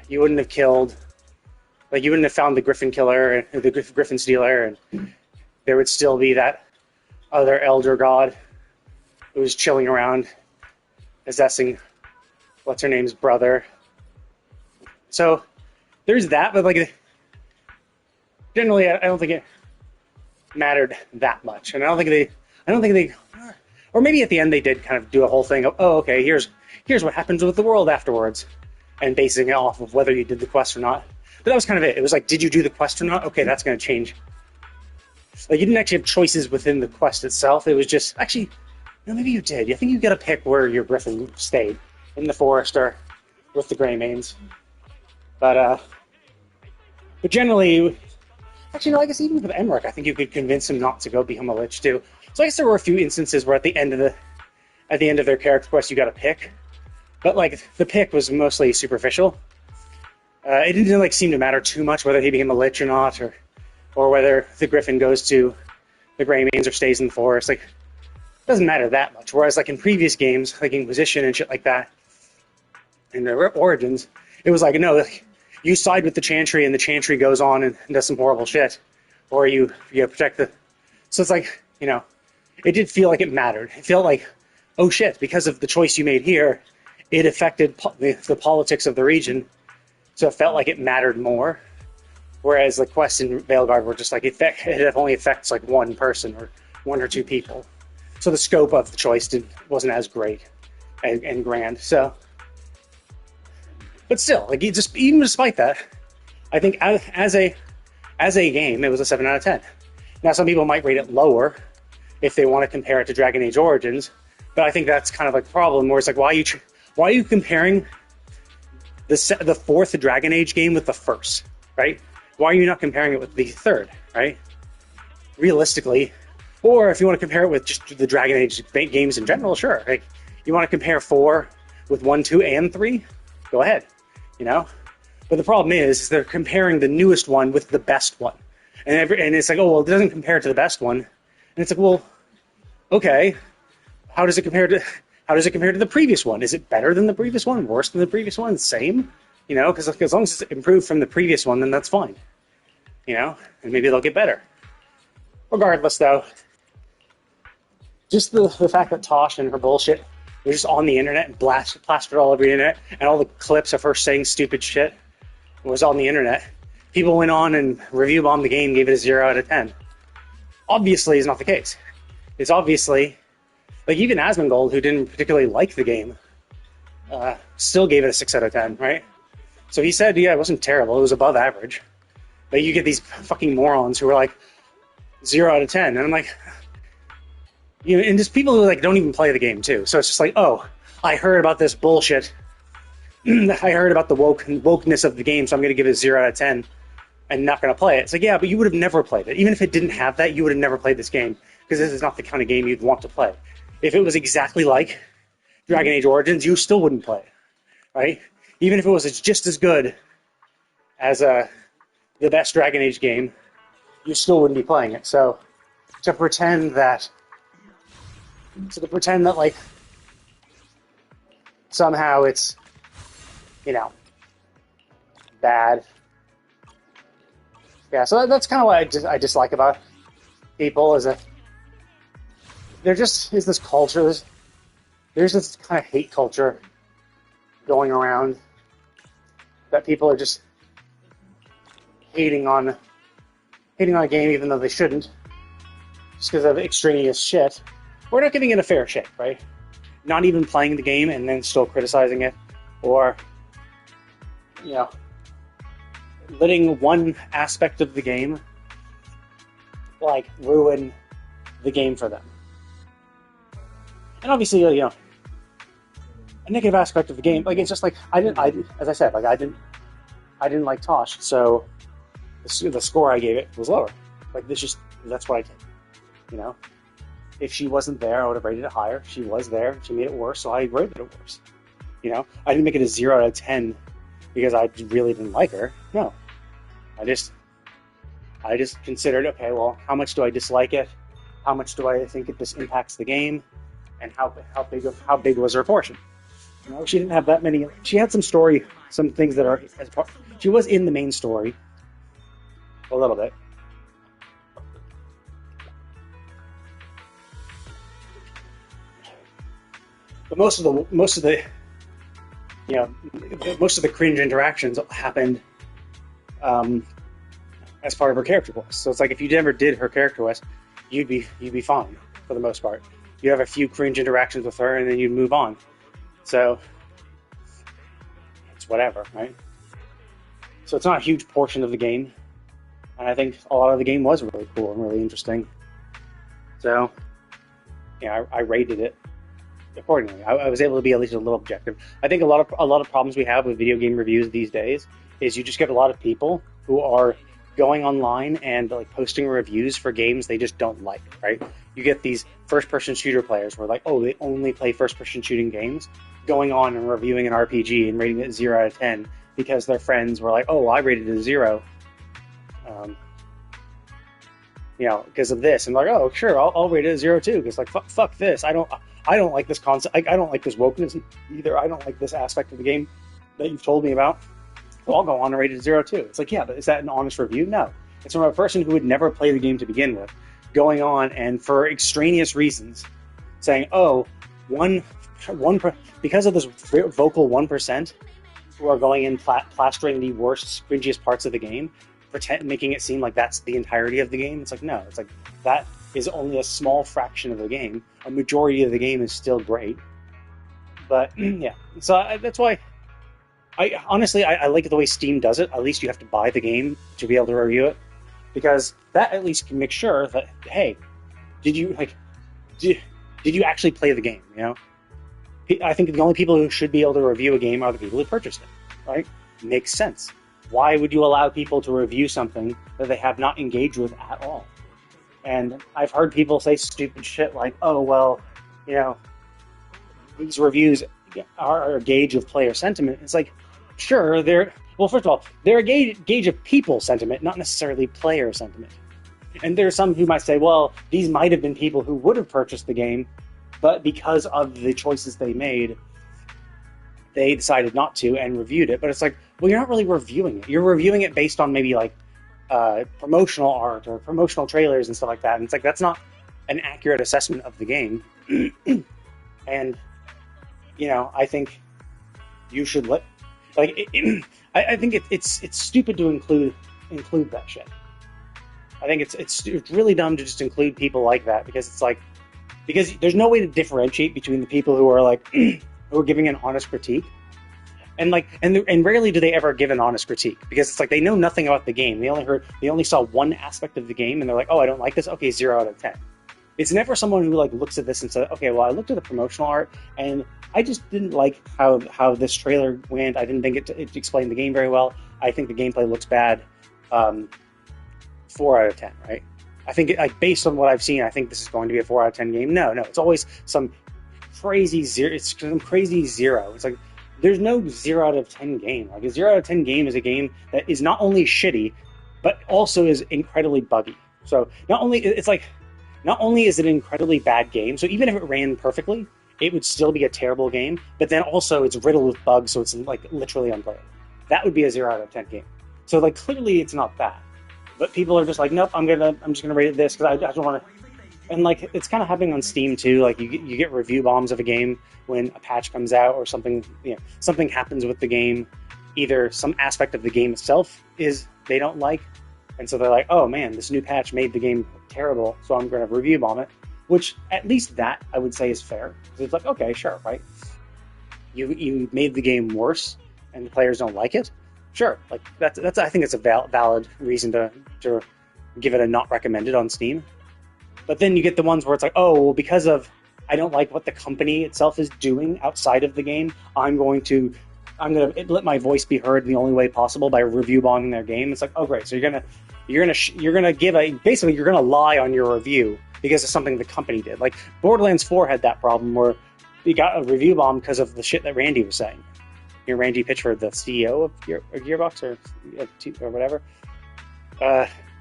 you wouldn't have killed, like, you wouldn't have found the Griffin killer, or the Griffin stealer, and there would still be that other elder god who was chilling around, possessing what's her name's brother. So there's that, but like, generally, I don't think it mattered that much, and I don't think they, or maybe at the end they did kind of do a whole thing of, oh, okay, here's what happens with the world afterwards, and basing it off of whether you did the quest or not. But that was kind of it. It was like, did you do the quest or not? Okay, that's going to change. Like, you didn't actually have choices within the quest itself. It was just, actually, no, maybe you did. I think you got to pick where your Griffin stayed, in the forest or with the Greymanes. But generally, actually, no, I guess even with Emmerich, I think you could convince him not to go become a Lich too. So I guess there were a few instances where at the end of their character quest, you got to pick. But like, the pick was mostly superficial. It didn't like seem to matter too much whether he became a Lich or not, or whether the Griffin goes to the Greymanes or stays in the forest. Like, it doesn't matter that much. Whereas like in previous games, like Inquisition and shit like that, in their Origins, it was like, no, like, you side with the Chantry and the Chantry goes on and does some horrible shit, or you protect the. So it's like, you know, it did feel like it mattered. It felt like, oh shit, because of the choice you made here, it affected the politics of the region, so it felt like it mattered more. Whereas the quests in Veilguard were just like, it only affects like one person or one or two people. So the scope of the choice wasn't as great and grand. So, but still, like, even despite that, I think as a game, it was a 7 out of 10. Now, some people might rate it lower if they want to compare it to Dragon Age Origins, but I think that's kind of like the problem, where it's like, why are you comparing the fourth Dragon Age game with the first, right? Why are you not comparing it with the third, right? Realistically, or if you want to compare it with just the Dragon Age games in general, sure. Like, you want to compare 4 with 1, 2, and 3? Go ahead, you know? But the problem is they're comparing the newest one with the best one. And it's like, oh, well, it doesn't compare to the best one. And it's like, well, okay, how does it compare to the previous one? Is it better than the previous one? Worse than the previous one? Same? You know, because as long as it's improved from the previous one, then that's fine. You know, and maybe they'll get better. Regardless, though, just the fact that Tosh and her bullshit was just on the internet and plastered all over the internet, and all the clips of her saying stupid shit was on the internet. People went on and review bombed the game, gave it a 0 out of 10. Obviously, is not the case. It's obviously, like, even Asmongold, who didn't particularly like the game, still gave it a 6 out of 10, right? So he said, yeah, it wasn't terrible, it was above average. But you get these fucking morons who are like, 0 out of 10. And I'm like, you know, and just people who like don't even play the game too. So it's just like, oh, I heard about this bullshit. I heard about the wokeness of the game, so I'm going to give it a 0 out of 10 and not going to play it. It's like, yeah, but you would have never played it. Even if it didn't have that, you would have never played this game, because this is not the kind of game you'd want to play. If it was exactly like Dragon Age Origins, you still wouldn't play it, right? Even if it was just as good as the best Dragon Age game, you still wouldn't be playing it. So to pretend that like somehow it's, you know, bad. Yeah, so that's kind of what I dislike about people, is that there just is this culture, there's this kind of hate culture going around, that people are just hating on a game even though they shouldn't, just because of extraneous shit. We're not giving it a fair shake, right? Not even playing the game and then still criticizing it, or, you know, letting one aspect of the game like ruin the game for them. And obviously, you know, a negative aspect of the game, like, it's just like, as I said, like, I didn't like Tosh, so the score I gave it was lower. Like, that's what I did, you know? If she wasn't there, I would have rated it higher. She was there, she made it worse, so I rated it worse. You know? I didn't make it a 0 out of 10 because I really didn't like her. No, I just considered, okay, well, how much do I dislike it? How much do I think this impacts the game? And how big was her portion? You know, she didn't have that many. She had some story, some things that are as part. She was in the main story a little bit. But most of the cringe interactions happened as part of her character quest. So it's like if you never did her character quest, you'd be fine for the most part. You have a few cringe interactions with her, and then you move on. So it's whatever, right? So it's not a huge portion of the game, and I think a lot of the game was really cool and really interesting. So yeah, I rated it accordingly. I was able to be at least a little objective. I think a lot of problems we have with video game reviews these days is you just get a lot of people who are going online and like posting reviews for games they just don't like, right? You get these first-person shooter players who are like, oh, they only play first-person shooting games, going on and reviewing an RPG and rating it 0 out of 10 because their friends were like, oh, I rated it a 0, because of this, and like, oh, sure, I'll rate it a 0 too, because like, fuck this, I don't like this concept, I don't like this wokeness either, I don't like this aspect of the game that you've told me about. Well, I'll go on and rate it 0 too. It's like, yeah, but is that an honest review? No. It's from a person who would never play the game to begin with, going on and for extraneous reasons saying, oh, because of this vocal 1% who are going in plastering the worst, cringiest parts of the game, making it seem like that's the entirety of the game. It's like, no, it's like that is only a small fraction of the game. A majority of the game is still great. But yeah, so that's why I honestly like the way Steam does it. At least you have to buy the game to be able to review it, because that at least can make sure that, hey, did you actually play the game? You know, I think the only people who should be able to review a game are the people who purchased it, right? Makes sense. Why would you allow people to review something that they have not engaged with at all? And I've heard people say stupid shit like, oh, well, these reviews are a gauge of player sentiment. It's like, sure, first of all, they're a gauge of people sentiment, not necessarily player sentiment. And there are some who might say, well, these might have been people who would have purchased the game, but because of the choices they made, they decided not to and reviewed it. But it's like, well, you're not really reviewing it. You're reviewing it based on maybe like promotional art or promotional trailers and stuff like that. And it's like, that's not an accurate assessment of the game. And, I think you should I think it's stupid to include that shit. I think it's really dumb to just include people like that, because there's no way to differentiate between the people who are like who are giving an honest critique and rarely do they ever give an honest critique, because it's like they know nothing about the game. They only saw one aspect of the game and they're like, oh, I don't like this. Okay, 0 out of 10. It's never someone who like looks at this and says, okay, well, I looked at the promotional art and I just didn't like how this trailer went. I didn't think it explained the game very well. I think the gameplay looks bad. 4 out of 10, right? I think based on what I've seen, I think this is going to be a 4 out of 10 game. No, it's always some crazy 0. It's some crazy 0. It's like there's no 0 out of 10 game. Like a 0 out of 10 game is a game that is not only shitty, but also is incredibly buggy. So not only is it an incredibly bad game, so even if it ran perfectly, it would still be a terrible game, but then also it's riddled with bugs, so it's like literally unplayable. That would be a 0 out of 10 game. So like clearly it's not that. But people are just like, nope, I'm just gonna rate it this because I don't want to. And like it's kind of happening on Steam too. Like you get review bombs of a game when a patch comes out or something. Something happens with the game. Either some aspect of the game itself is they don't like, and so they're like, oh man, this new patch made the game terrible, so I'm gonna review bomb it. Which at least that I would say is fair. It's like, okay, sure, right? You made the game worse, and the players don't like it. Sure, like that's I think it's a valid reason to give it a not recommended on Steam. But then you get the ones where it's like, oh, well, because of I don't like what the company itself is doing outside of the game, I'm gonna let my voice be heard in the only way possible by review bombing their game. It's like, oh great, so you're gonna basically you're gonna lie on your review because of something the company did. Like Borderlands 4 had that problem where we got a review bomb because of the shit that Randy was saying. Randy Pitchford, the CEO of Gearbox or whatever.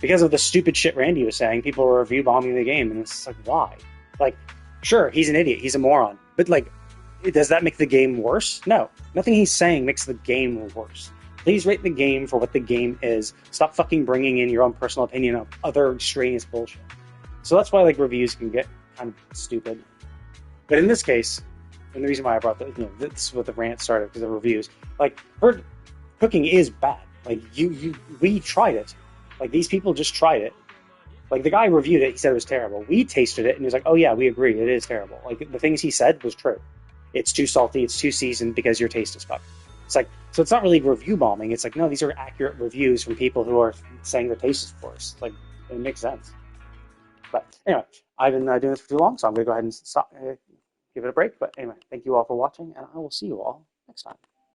Because of the stupid shit Randy was saying, people were review bombing the game, and it's like, why? Like, sure, he's an idiot, he's a moron, but like, does that make the game worse? No, nothing he's saying makes the game worse. Please rate the game for what the game is. Stop fucking bringing in your own personal opinion of other extraneous bullshit. So that's why like reviews can get kind of stupid. But in this case, and the reason why I brought this is what the rant started, because of reviews. Like, bird cooking is bad. Like we tried it. Like, these people just tried it. Like, the guy reviewed it, he said it was terrible. We tasted it, and he was like, oh yeah, we agree, it is terrible. Like, the things he said was true. It's too salty, it's too seasoned because your taste is fucked. It's like, so it's not really review bombing. It's like, no, these are accurate reviews from people who are saying their taste is worse. It's like, it makes sense. But anyway, I've been doing this for too long, so I'm going to go ahead and stop, give it a break. But anyway, thank you all for watching, and I will see you all next time.